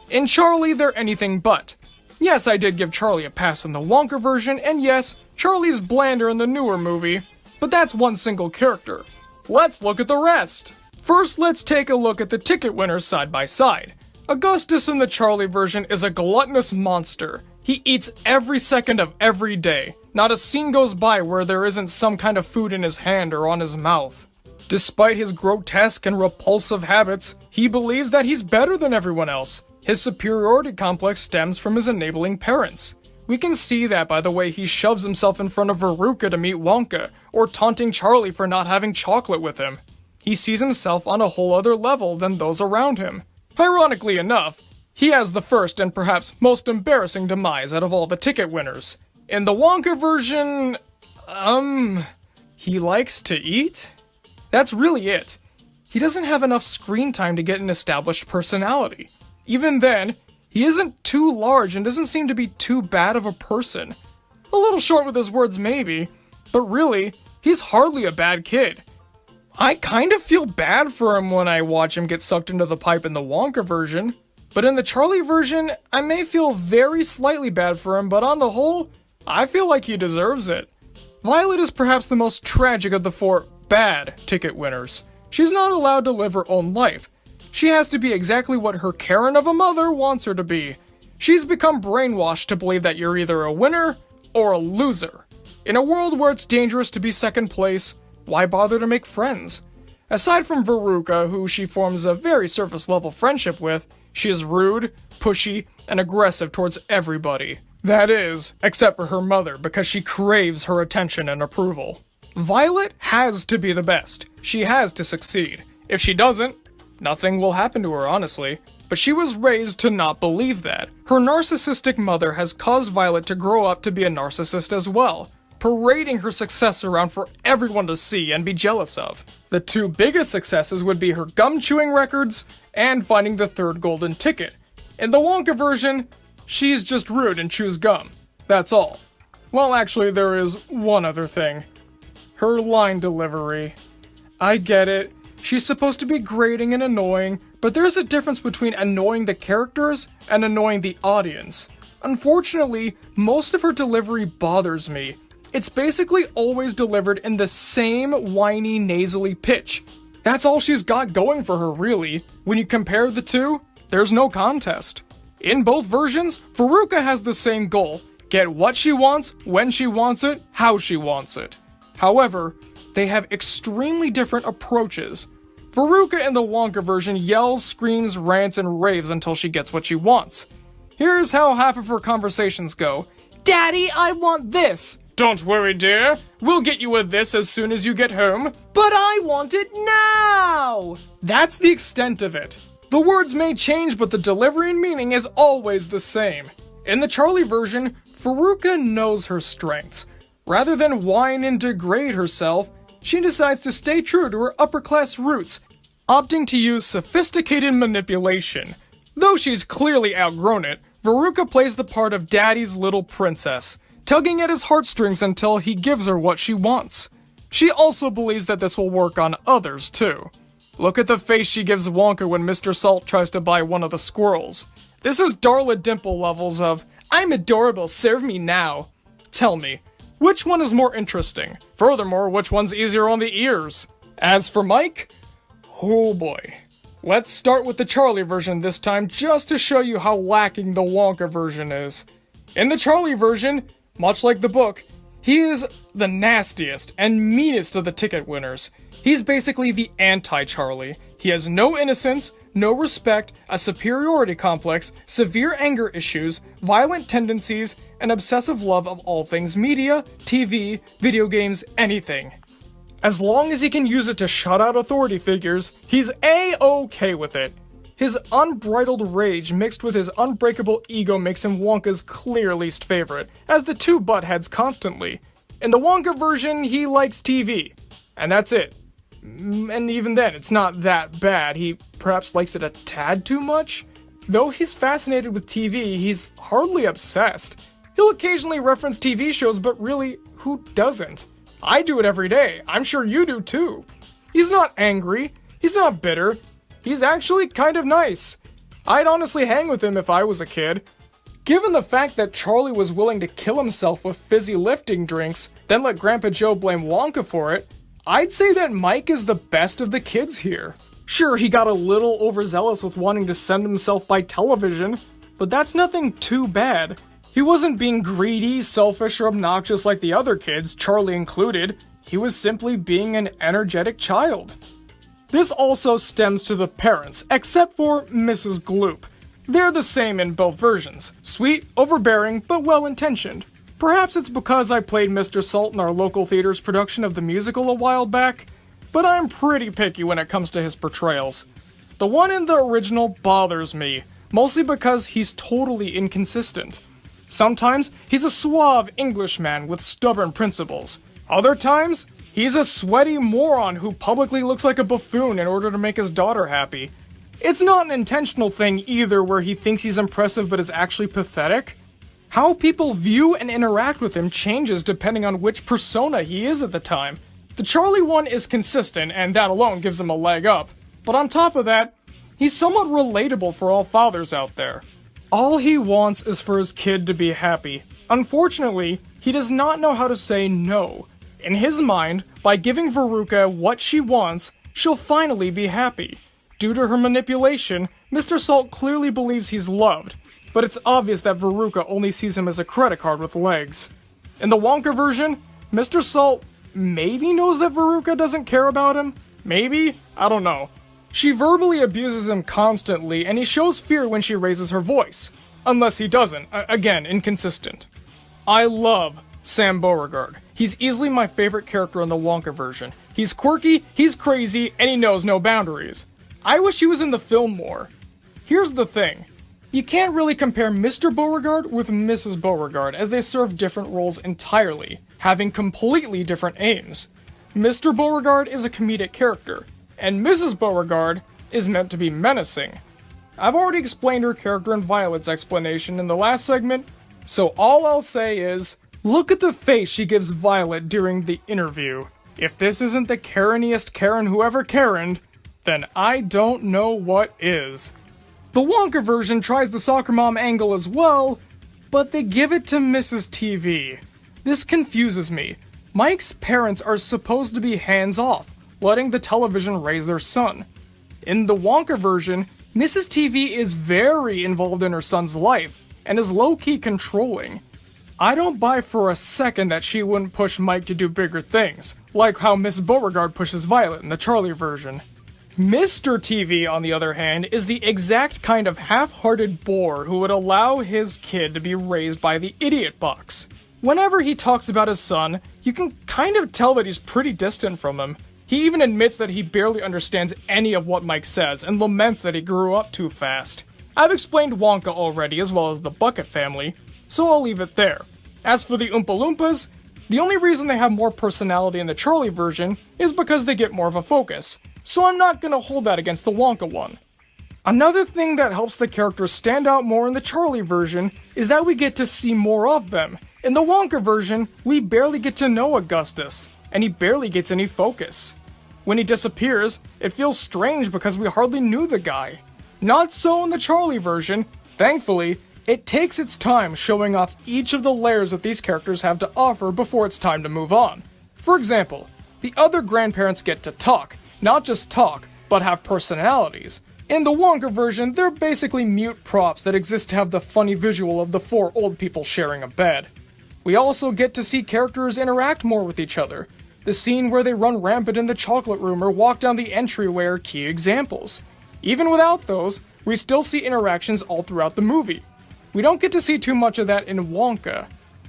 In Charlie, they're anything but. Yes, I did give Charlie a pass in the Wonka version, and yes, Charlie's blander in the newer movie, but that's one single character. Let's look at the rest! First, let's take a look at the ticket winners side by side. Augustus in the Charlie version is a gluttonous monster. He eats every second of every day. Not a scene goes by where there isn't some kind of food in his hand or on his mouth. Despite his grotesque and repulsive habits, he believes that he's better than everyone else. His superiority complex stems from his enabling parents. We can see that by the way he shoves himself in front of Veruca to meet Wonka, or taunting Charlie for not having chocolate with him. He sees himself on a whole other level than those around him. Ironically enough, he has the first and perhaps most embarrassing demise out of all the ticket winners. In the Wonka version, he likes to eat? That's really it. He doesn't have enough screen time to get an established personality. Even then, he isn't too large and doesn't seem to be too bad of a person. A little short with his words maybe, but really, he's hardly a bad kid. I kind of feel bad for him when I watch him get sucked into the pipe in the Wonka version. But in the Charlie version, I may feel very slightly bad for him, but on the whole, I feel like he deserves it. Violet is perhaps the most tragic of the four bad ticket winners. She's not allowed to live her own life. She has to be exactly what her Karen of a mother wants her to be. She's become brainwashed to believe that you're either a winner or a loser. In a world where it's dangerous to be second place, why bother to make friends? Aside from Veruca, who she forms a very surface-level friendship with, she is rude, pushy, and aggressive towards everybody. That is, except for her mother, because she craves her attention and approval. Violet has to be the best. She has to succeed. If she doesn't, nothing will happen to her, honestly. But she was raised to not believe that. Her narcissistic mother has caused Violet to grow up to be a narcissist as well, parading her success around for everyone to see and be jealous of. The two biggest successes would be her gum-chewing records and finding the third golden ticket. In the Wonka version, she's just rude and chews gum. That's all. Well, actually, there is one other thing. Her line delivery. I get it. She's supposed to be grating and annoying, but there's a difference between annoying the characters and annoying the audience. Unfortunately, most of her delivery bothers me. It's basically always delivered in the same whiny, nasally pitch. That's all she's got going for her, really. When you compare the two, there's no contest. In both versions, Veruca has the same goal: get what she wants, when she wants it, how she wants it. However, they have extremely different approaches. Veruca in the Wonka version yells, screams, rants, and raves until she gets what she wants. Here's how half of her conversations go. Daddy, I want this! Don't worry, dear. We'll get you a this as soon as you get home. But I want it now! That's the extent of it. The words may change, but the delivery and meaning is always the same. In the Charlie version, Veruca knows her strengths. Rather than whine and degrade herself, she decides to stay true to her upper-class roots, opting to use sophisticated manipulation. Though she's clearly outgrown it, Veruca plays the part of Daddy's little princess, tugging at his heartstrings until he gives her what she wants. She also believes that this will work on others, too. Look at the face she gives Wonka when Mr. Salt tries to buy one of the squirrels. This is Darla Dimple levels of, I'm adorable, serve me now. Tell me, which one is more interesting? Furthermore, which one's easier on the ears? As for Mike, oh boy. Let's start with the Charlie version this time just to show you how lacking the Wonka version is. In the Charlie version, much like the book, he is the nastiest and meanest of the ticket winners. He's basically the anti-Charlie. He has no innocence, no respect, a superiority complex, severe anger issues, violent tendencies, an obsessive love of all things media, TV, video games, anything. As long as he can use it to shut out authority figures, he's A-okay with it. His unbridled rage mixed with his unbreakable ego makes him Wonka's clear least favorite, as the two butt heads constantly. In the Wonka version, he likes TV. And that's it. And even then, it's not that bad. He perhaps likes it a tad too much? Though he's fascinated with TV, he's hardly obsessed. He'll occasionally reference TV shows, but really, who doesn't? I do it every day. I'm sure you do too. He's not angry. He's not bitter. He's actually kind of nice. I'd honestly hang with him if I was a kid. Given the fact that Charlie was willing to kill himself with fizzy lifting drinks, then let Grandpa Joe blame Wonka for it, I'd say that Mike is the best of the kids here. Sure, he got a little overzealous with wanting to send himself by television, but that's nothing too bad. He wasn't being greedy, selfish, or obnoxious like the other kids, Charlie included. He was simply being an energetic child. This also stems to the parents, except for Mrs. Gloop. They're the same in both versions. Sweet, overbearing, but well-intentioned. Perhaps it's because I played Mr. Salt in our local theater's production of the musical a while back, but I'm pretty picky when it comes to his portrayals. The one in the original bothers me, mostly because he's totally inconsistent. Sometimes he's a suave Englishman with stubborn principles. Other times, he's a sweaty moron who publicly looks like a buffoon in order to make his daughter happy. It's not an intentional thing either where he thinks he's impressive but is actually pathetic. How people view and interact with him changes depending on which persona he is at the time. The Charlie one is consistent, and that alone gives him a leg up. But on top of that, he's somewhat relatable for all fathers out there. All he wants is for his kid to be happy. Unfortunately, he does not know how to say no. In his mind, by giving Veruca what she wants, she'll finally be happy. Due to her manipulation, Mr. Salt clearly believes he's loved, but it's obvious that Veruca only sees him as a credit card with legs. In the Wonka version, Mr. Salt maybe knows that Veruca doesn't care about him? Maybe? I don't know. She verbally abuses him constantly, and he shows fear when she raises her voice. Unless he doesn't. Again, inconsistent. I love Sam Beauregard. He's easily my favorite character in the Wonka version. He's quirky, he's crazy, and he knows no boundaries. I wish he was in the film more. Here's the thing. You can't really compare Mr. Beauregard with Mrs. Beauregard, as they serve different roles entirely, having completely different aims. Mr. Beauregard is a comedic character, and Mrs. Beauregard is meant to be menacing. I've already explained her character in Violet's explanation in the last segment, so all I'll say is, look at the face she gives Violet during the interview. If this isn't the Kareniest Karen who ever Karened, then I don't know what is. The Wonka version tries the soccer mom angle as well, but they give it to Mrs. TV. This confuses me. Mike's parents are supposed to be hands-off, letting the television raise their son. In the Wonka version, Mrs. TV is very involved in her son's life, and is low-key controlling. I don't buy for a second that she wouldn't push Mike to do bigger things, like how Miss Beauregard pushes Violet in the Charlie version. Mr. TV, on the other hand, is the exact kind of half-hearted bore who would allow his kid to be raised by the idiot box. Whenever he talks about his son, you can kind of tell that he's pretty distant from him. He even admits that he barely understands any of what Mike says, and laments that he grew up too fast. I've explained Wonka already, as well as the Bucket family, so I'll leave it there. As for the Oompa Loompas, the only reason they have more personality in the Charlie version is because they get more of a focus, so I'm not gonna hold that against the Wonka one. Another thing that helps the characters stand out more in the Charlie version is that we get to see more of them. In the Wonka version, we barely get to know Augustus, and he barely gets any focus. When he disappears, it feels strange because we hardly knew the guy. Not so in the Charlie version. Thankfully, it takes its time showing off each of the layers that these characters have to offer before it's time to move on. For example, the other grandparents get to talk, not just talk, but have personalities. In the Wonka version, they're basically mute props that exist to have the funny visual of the four old people sharing a bed. We also get to see characters interact more with each other. The scene where they run rampant in the chocolate room or walk down the entryway are key examples. Even without those, we still see interactions all throughout the movie. We don't get to see too much of that in Wonka.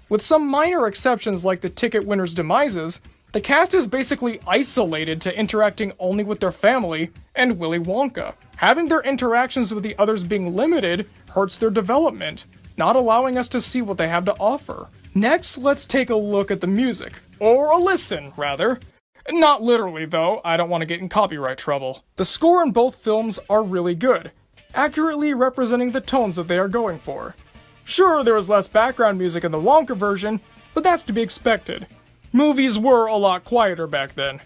With some minor exceptions like the ticket winners' demises, the cast is basically isolated to interacting only with their family and Willy Wonka. Having their interactions with the others being limited hurts their development, not allowing us to see what they have to offer. Next, let's take a look at the music. Or a listen, rather. Not literally, though, I don't want to get in copyright trouble. The score in both films are really good, accurately representing the tones that they are going for. Sure, there was less background music in the Wonka version, but that's to be expected. Movies were a lot quieter back then.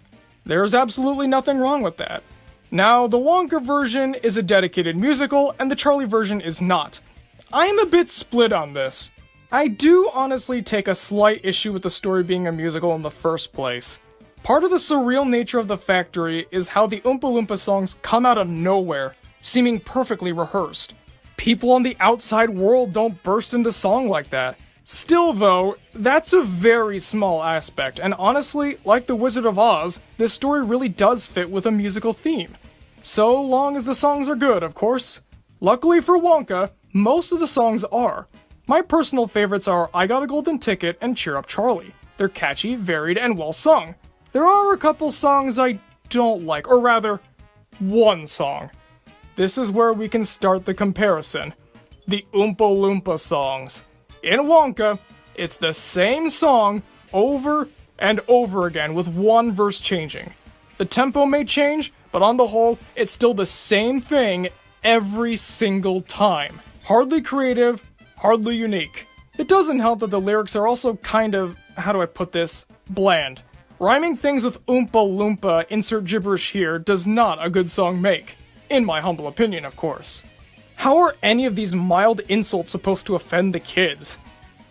There's absolutely nothing wrong with that. Now, the Wonka version is a dedicated musical, and the Charlie version is not. I am a bit split on this. I do honestly take a slight issue with the story being a musical in the first place. Part of the surreal nature of the factory is how the Oompa Loompa songs come out of nowhere, seeming perfectly rehearsed. People on the outside world don't burst into song like that. Still though, that's a very small aspect, and honestly, like The Wizard of Oz, this story really does fit with a musical theme. So long as the songs are good, of course. Luckily for Wonka, most of the songs are. My personal favorites are I Got a Golden Ticket and Cheer Up Charlie. They're catchy, varied, and well sung. There are a couple songs I don't like, or rather, one song. This is where we can start the comparison. The Oompa Loompa songs. In Wonka, it's the same song over and over again with one verse changing. The tempo may change, but on the whole, it's still the same thing every single time. Hardly creative, hardly unique. It doesn't help that the lyrics are also kind of, how do I put this, bland. Rhyming things with Oompa Loompa, insert gibberish here, does not a good song make. In my humble opinion, of course. How are any of these mild insults supposed to offend the kids?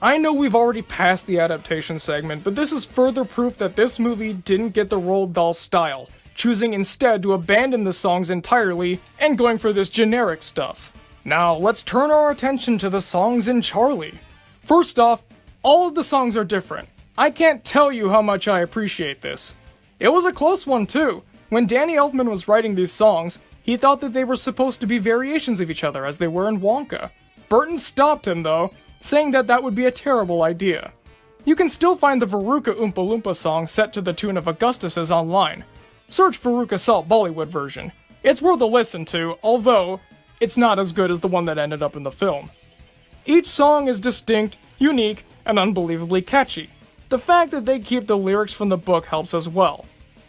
I know we've already passed the adaptation segment, but this is further proof that this movie didn't get the Roald Dahl style, choosing instead to abandon the songs entirely and going for this generic stuff. Now, let's turn our attention to the songs in Charlie. First off, all of the songs are different. I can't tell you how much I appreciate this. It was a close one too. When Danny Elfman was writing these songs, he thought that they were supposed to be variations of each other as they were in Wonka. Burton stopped him though, saying that that would be a terrible idea. You can still find the Veruca Oompa Loompa song set to the tune of Augustus's online. Search Veruca Salt Bollywood version. It's worth a listen to, although it's not as good as the one that ended up in the film. Each song is distinct, unique, and unbelievably catchy. The fact that they keep the lyrics from the book helps as well.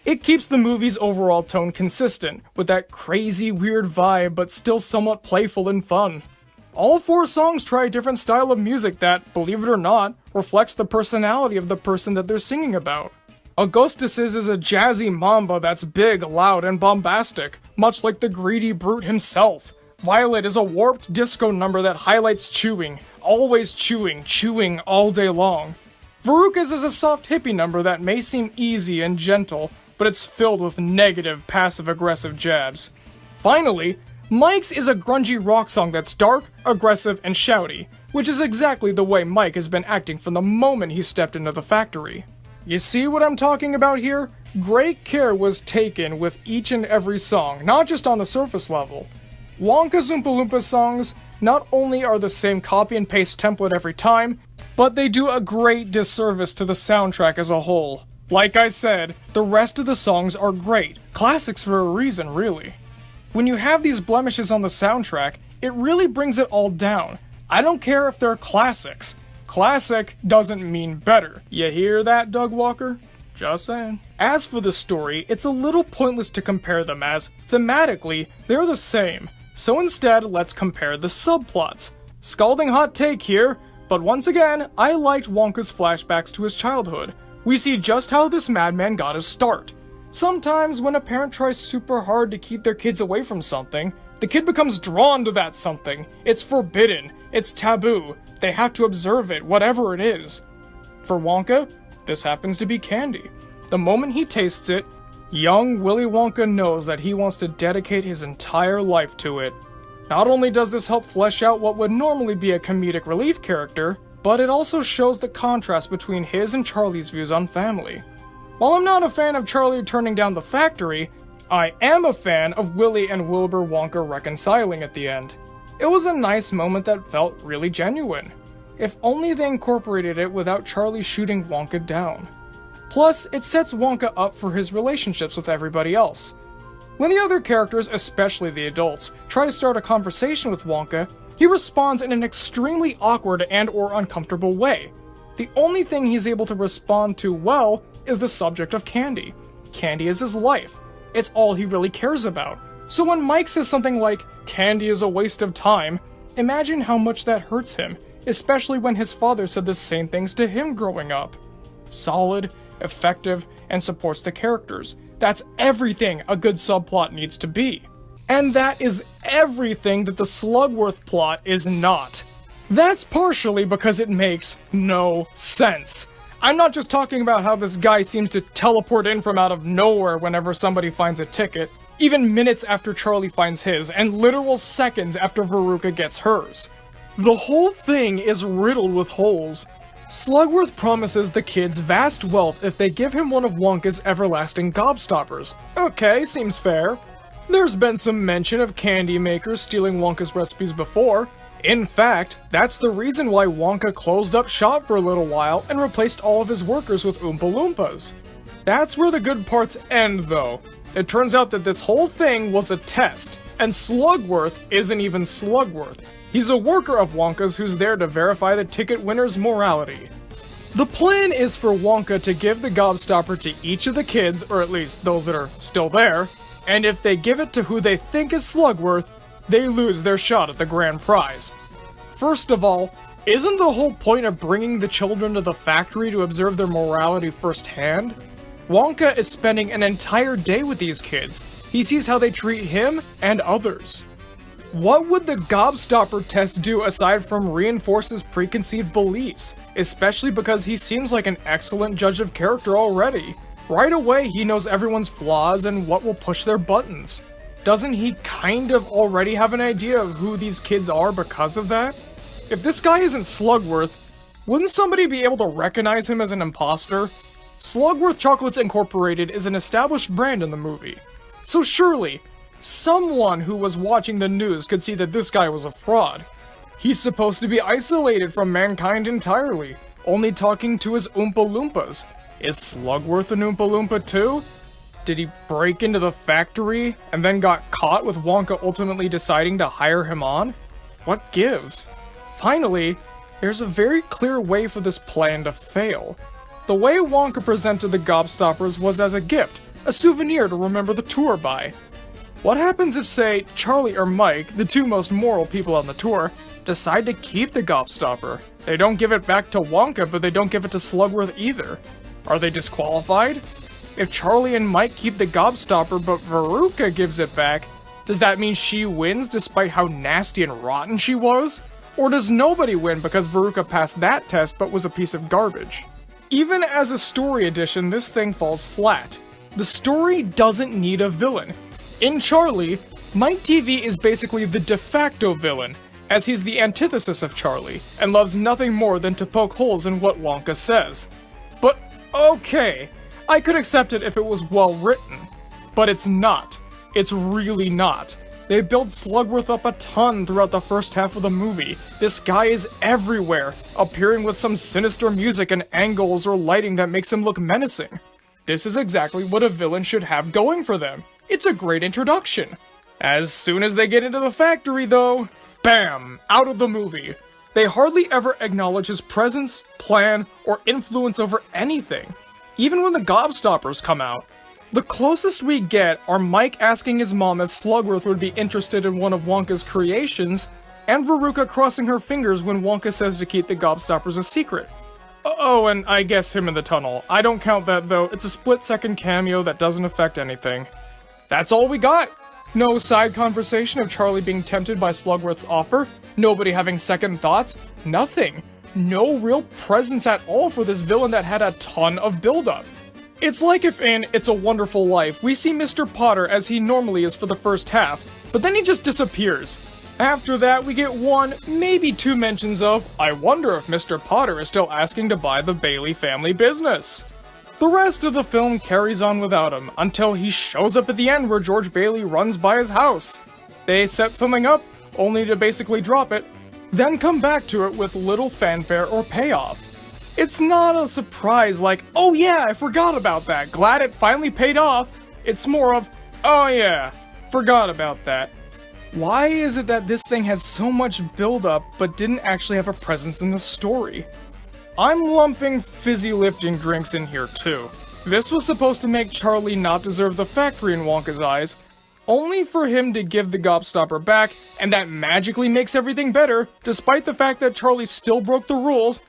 It keeps the movie's overall tone consistent, with that crazy weird vibe but still somewhat playful and fun. All 4 songs try a different style of music that, believe it or not, reflects the personality of the person that they're singing about. Augustus's is a jazzy mamba that's big, loud, and bombastic, much like the greedy brute himself. Violet is a warped disco number that highlights chewing, always chewing, chewing all day long. Veruca's is a soft hippie number that may seem easy and gentle, but it's filled with negative, passive-aggressive jabs. Finally, Mike's is a grungy rock song that's dark, aggressive, and shouty, which is exactly the way Mike has been acting from the moment he stepped into the factory. You see what I'm talking about here? Great care was taken with each and every song, not just on the surface level. Wonka's Oompa Loompa songs not only are the same copy and paste template every time, but they do a great disservice to the soundtrack as a whole. Like I said, the rest of the songs are great, classics for a reason, really. When you have these blemishes on the soundtrack, it really brings it all down. I don't care if they're classics. Classic doesn't mean better. You hear that, Doug Walker? Just saying. As for the story, it's a little pointless to compare them as, thematically, they're the same. So instead, let's compare the subplots. Scalding hot take here, but once again, I liked Wonka's flashbacks to his childhood. We see just how this madman got his start. Sometimes when a parent tries super hard to keep their kids away from something, the kid becomes drawn to that something. It's forbidden. It's taboo. They have to observe it, whatever it is. For Wonka, this happens to be candy. The moment he tastes it, young Willy Wonka knows that he wants to dedicate his entire life to it. Not only does this help flesh out what would normally be a comedic relief character, but it also shows the contrast between his and Charlie's views on family. While I'm not a fan of Charlie turning down the factory, I am a fan of Willy and Wilbur Wonka reconciling at the end. It was a nice moment that felt really genuine. If only they incorporated it without Charlie shooting Wonka down. Plus, it sets Wonka up for his relationships with everybody else. When the other characters, especially the adults, try to start a conversation with Wonka, he responds in an extremely awkward and/or uncomfortable way. The only thing he's able to respond to well is the subject of candy. Candy is his life. It's all he really cares about. So when Mike says something like, "Candy is a waste of time," imagine how much that hurts him, especially when his father said the same things to him growing up. Solid, effective, and supports the characters. That's everything a good subplot needs to be. And that is everything that the Slugworth plot is not. That's partially because it makes no sense. I'm not just talking about how this guy seems to teleport in from out of nowhere whenever somebody finds a ticket, even minutes after Charlie finds his, and literal seconds after Veruca gets hers. The whole thing is riddled with holes. Slugworth promises the kids vast wealth if they give him one of Wonka's everlasting gobstoppers. Okay, seems fair. There's been some mention of candy makers stealing Wonka's recipes before. In fact, that's the reason why Wonka closed up shop for a little while and replaced all of his workers with Oompa Loompas. That's where the good parts end, though. It turns out that this whole thing was a test, and Slugworth isn't even Slugworth. He's a worker of Wonka's who's there to verify the ticket winner's morality. The plan is for Wonka to give the gobstopper to each of the kids, or at least those that are still there, and if they give it to who they think is Slugworth, they lose their shot at the grand prize. First of all, isn't the whole point of bringing the children to the factory to observe their morality firsthand? Wonka is spending an entire day with these kids. He sees how they treat him and others. What would the gobstopper test do aside from reinforce his preconceived beliefs? Especially because he seems like an excellent judge of character already. Right away, he knows everyone's flaws and what will push their buttons. Doesn't he kind of already have an idea of who these kids are because of that? If this guy isn't Slugworth, wouldn't somebody be able to recognize him as an imposter? Slugworth Chocolates Incorporated is an established brand in the movie. So surely, someone who was watching the news could see that this guy was a fraud. He's supposed to be isolated from mankind entirely, only talking to his Oompa Loompas. Is Slugworth an Oompa Loompa too? Did he break into the factory and then got caught with Wonka ultimately deciding to hire him on? What gives? Finally, there's a very clear way for this plan to fail. The way Wonka presented the gobstoppers was as a gift, a souvenir to remember the tour by. What happens if, say, Charlie or Mike, the two most moral people on the tour, decide to keep the gobstopper? They don't give it back to Wonka, but they don't give it to Slugworth either. Are they disqualified? If Charlie and Mike keep the gobstopper but Veruca gives it back, does that mean she wins despite how nasty and rotten she was? Or does nobody win because Veruca passed that test but was a piece of garbage? Even as a story addition, this thing falls flat. The story doesn't need a villain. In Charlie, Mike TV is basically the de facto villain, as he's the antithesis of Charlie, and loves nothing more than to poke holes in what Wonka says. But okay, I could accept it if it was well written, but it's not. It's really not. They build Slugworth up a ton throughout the first half of the movie. This guy is everywhere, appearing with some sinister music and angles or lighting that makes him look menacing. This is exactly what a villain should have going for them. It's a great introduction. As soon as they get into the factory though, bam, out of the movie. They hardly ever acknowledge his presence, plan, or influence over anything. Even when the gobstoppers come out. The closest we get are Mike asking his mom if Slugworth would be interested in one of Wonka's creations, and Veruca crossing her fingers when Wonka says to keep the gobstoppers a secret. Oh, and I guess him in the tunnel. I don't count that though, it's a split-second cameo that doesn't affect anything. That's all we got! No side conversation of Charlie being tempted by Slugworth's offer, nobody having second thoughts, nothing. No real presence at all for this villain that had a ton of build-up. It's like if in It's a Wonderful Life, we see Mr. Potter as he normally is for the first half, but then he just disappears. After that, we get one, maybe two mentions of, I wonder if Mr. Potter is still asking to buy the Bailey family business. The rest of the film carries on without him, until he shows up at the end where George Bailey runs by his house. They set something up, only to basically drop it, then come back to it with little fanfare or payoff. It's not a surprise like, oh yeah, I forgot about that, glad it finally paid off. It's more of, oh yeah, forgot about that. Why is it that this thing had so much build-up but didn't actually have a presence in the story? I'm lumping fizzy lifting drinks in here too. This was supposed to make Charlie not deserve the factory in Wonka's eyes, only for him to give the gobstopper back, and that magically makes everything better, despite the fact that Charlie still broke the rules,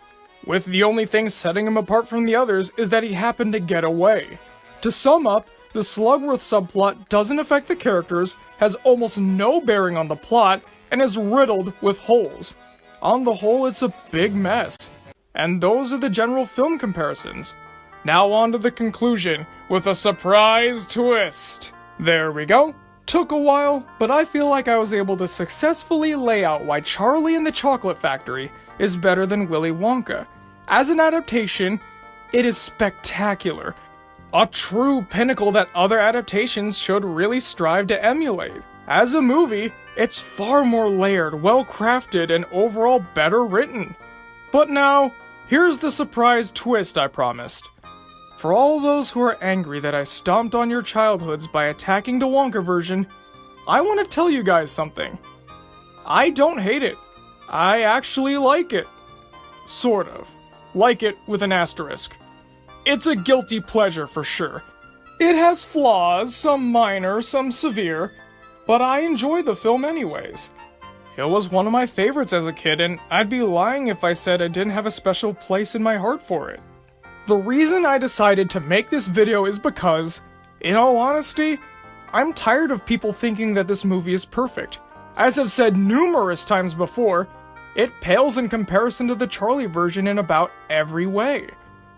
with the only thing setting him apart from the others is that he happened to get away. To sum up, the Slugworth subplot doesn't affect the characters, has almost no bearing on the plot, and is riddled with holes. On the whole, it's a big mess. And those are the general film comparisons. Now on to the conclusion, with a surprise twist. There we go. Took a while, but I feel like I was able to successfully lay out why Charlie and the Chocolate Factory is better than Willy Wonka. As an adaptation, it is spectacular. A true pinnacle that other adaptations should really strive to emulate. As a movie, it's far more layered, well-crafted, and overall better written. But now, here's the surprise twist I promised. For all those who are angry that I stomped on your childhoods by attacking the Wonka version, I want to tell you guys something. I don't hate it. I actually like it. Sort of. Like it with an asterisk. It's a guilty pleasure for sure. It has flaws, some minor, some severe, but I enjoy the film anyways. It was one of my favorites as a kid, and I'd be lying if I said I didn't have a special place in my heart for it. The reason I decided to make this video is because, in all honesty, I'm tired of people thinking that this movie is perfect. As I've said numerous times before, it pales in comparison to the Charlie version in about every way.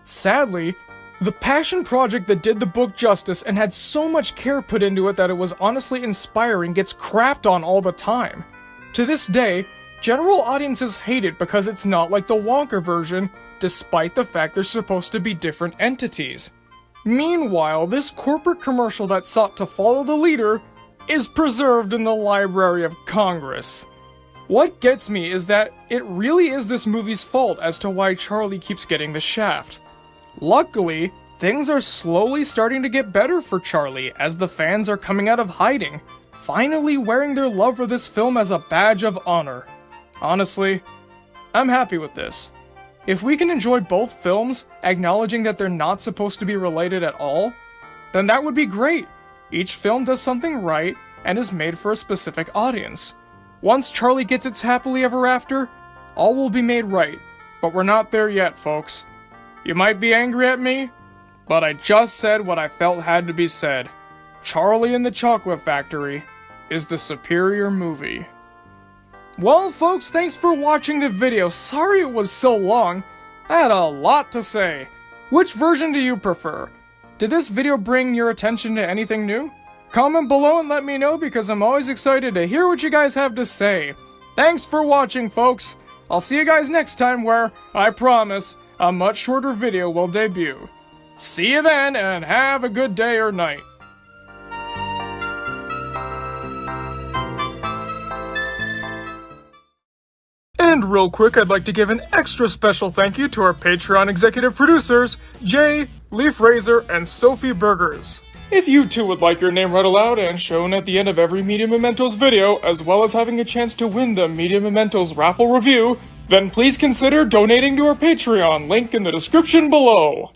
Sadly, the passion project that did the book justice and had so much care put into it that it was honestly inspiring gets crapped on all the time. To this day, general audiences hate it because it's not like the Wonka version, despite the fact they're supposed to be different entities. Meanwhile, this corporate commercial that sought to follow the leader is preserved in the Library of Congress. What gets me is that it really is this movie's fault as to why Charlie keeps getting the shaft. Luckily, things are slowly starting to get better for Charlie as the fans are coming out of hiding, finally wearing their love for this film as a badge of honor. Honestly, I'm happy with this. If we can enjoy both films, acknowledging that they're not supposed to be related at all, then that would be great. Each film does something right and is made for a specific audience. Once Charlie gets its happily ever after, all will be made right, but we're not there yet, folks. You might be angry at me, but I just said what I felt had to be said. Charlie and the Chocolate Factory is the superior movie. Well, folks, thanks for watching the video. Sorry it was so long. I had a lot to say. Which version do you prefer? Did this video bring your attention to anything new? Comment below and let me know because I'm always excited to hear what you guys have to say. Thanks for watching, folks. I'll see you guys next time where, I promise, a much shorter video will debut. See you then, and have a good day or night. And real quick, I'd like to give an extra special thank you to our Patreon executive producers, Jay, Leaf Razor, and Sophie Burgers. If you too would like your name read aloud and shown at the end of every Media Mementos video, as well as having a chance to win the Media Mementos raffle review, then please consider donating to our Patreon, link in the description below.